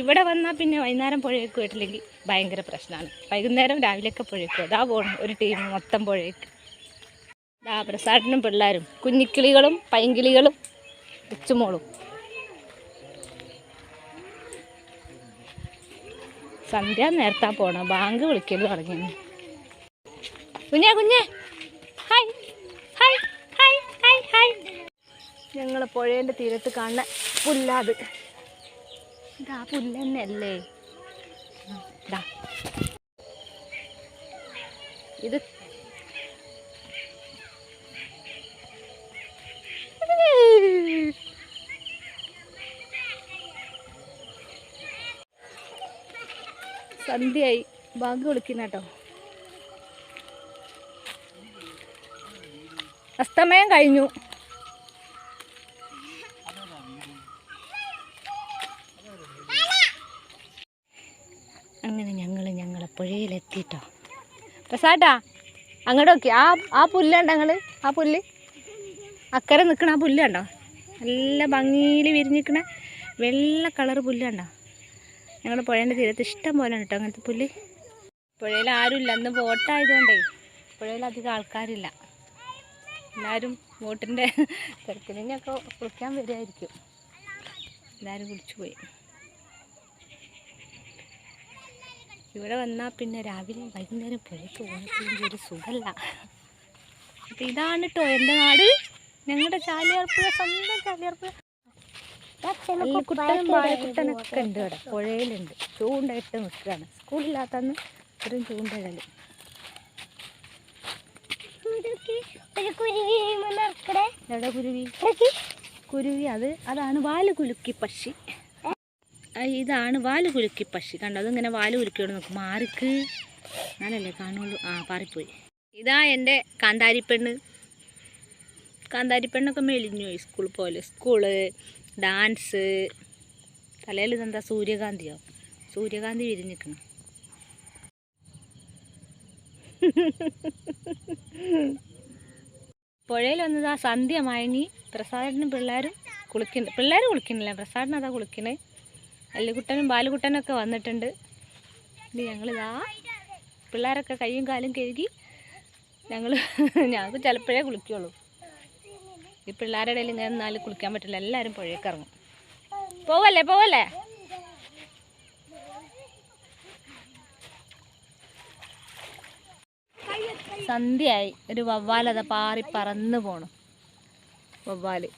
ഇവിടെ വന്നാൽ പിന്നെ വൈകുന്നേരം പുഴയ്ക്ക് പോയിട്ടില്ലെങ്കിൽ ഭയങ്കര പ്രശ്നമാണ്. വൈകുന്നേരം രാവിലെയൊക്കെ പുഴയ്ക്ക് അതാ പോകണം ഒരു ടീം മൊത്തം പുഴയ്ക്ക്. ആ പ്രസാദനും പിള്ളേരും കുഞ്ഞിക്കിളികളും പൈങ്കിളികളും ഉച്ചുമോളും. സന്ധ്യ നേരത്താ പോണം. ബാങ്ക് വിളിക്കൽ തുടങ്ങി. കുഞ്ഞേ കുഞ്ഞേ hi hi hi hi hi. ഞങ്ങൾ പുഴേൻ്റെ തീരത്ത് കാണുന്ന പുല്ലാത്. ഇതാ പുല്ല് തന്നെയല്ലേ ഇതാ. ഇത് സന്ധ്യയായി ബാങ്ക് വിളിക്കുന്ന കേട്ടോ. അസ്തമയം കഴിഞ്ഞു. അങ്ങനെ ഞങ്ങളെ പുഴയിലെത്തിട്ടോ. പ്രസാട്ടാ അങ്ങോട്ട് നോക്കി. ആ പുല്ലുണ്ടോ ഞങ്ങൾ? ആ പുല്ല് അക്കരെ നിൽക്കണ ആ പുല്ല് കണ്ടോ? നല്ല ഭംഗിയിൽ വിരിഞ്ഞിരിക്കണ വെള്ള കളർ പുല്ല് കണ്ടോ? ഞങ്ങൾ പുഴേൻ്റെ തീരത്ത് ഇഷ്ടം പോലെ കേട്ടോ അങ്ങനത്തെ പുല്ല്. പുഴയിൽ ആരുമില്ല. അന്ന് ബോട്ടായതുകൊണ്ടേ പുഴയിലധികം ആൾക്കാരില്ല. എല്ലാവരും ബോട്ടിൻ്റെ തിരക്കിനൊക്കെ കുളിക്കാൻ വരുമായിരിക്കും. എല്ലാവരും കുളിച്ചു പോയി. ഇവിടെ വന്നാൽ പിന്നെ രാവിലെ വൈകുന്നേരം പുഴയ്ക്ക് പോകുന്നതിൻ്റെ ഒരു സുഖമല്ല. അപ്പം ഇതാണ് കേട്ടോ എൻ്റെ നാട്. ഞങ്ങളുടെ ചാലിയാർപ്പുഴ, സ്വന്തം ചാലിയാർപ്പുഴ. കുട്ടനും ബാലക്കുട്ടനൊക്കെ ഉണ്ട് ഇവിടെ. പുഴയിലുണ്ട്. ചൂണ്ടയിട്ട് നിൽക്കുകയാണ്. സ്കൂളില്ലാത്തന്ന് ഒരു ചൂണ്ടയിടൽ. എവിടെ കുരുവി? കുരുവി അതാണ് വാലുകുലുക്കി പക്ഷി. ഇതാണ് വാലുകുലുക്കി പക്ഷി. കണ്ടോ? അതിങ്ങനെ വാല് കുലുക്കിയോട് നോക്കും. മാറിക്ക് ഞാനല്ലേ കാണുള്ളൂ. പാറിപ്പോയി. ഇതാ എൻ്റെ കാന്താരിപ്പെണ്ണ്. കാന്താരിപ്പെണ്ണൊക്കെ മെലിഞ്ഞു പോയി. സ്കൂളിൽ പോലെ സ്കൂള് ഡാൻസ്. തലയിൽ ഇതെന്താ സൂര്യകാന്തിയോ? സൂര്യകാന്തി വിരിഞ്ഞിക്കണം. പുഴയിൽ വന്നത് ആ സന്ധ്യ മയങ്ങി. പ്രസാദനും പിള്ളേരും കുളിക്കുന്നുണ്ട്. പിള്ളേർ കുളിക്കുന്നില്ല, പ്രസാദൻ അതാ കുളിക്കണേ. അല്ലുകുട്ടനും ബാലുകുട്ടനൊക്കെ വന്നിട്ടുണ്ട്. ഇനി ഞങ്ങളിതാ പിള്ളേരൊക്കെ കയ്യും കാലും കഴുകി ഞങ്ങൾക്ക് ചിലപ്പോഴേ കുളിക്കുള്ളൂ. ഈ പിള്ളേരുടെ ഇടയിൽ ഇങ്ങനെ നിന്നാലും കുളിക്കാൻ പറ്റില്ല. എല്ലാവരും പുഴയ്ക്ക് ഇറങ്ങും. പോവല്ലേ. സന്ധ്യയായി. ഒരു വവ്വാലത പാറി പറന്ന് പോണു. വവ്വാല്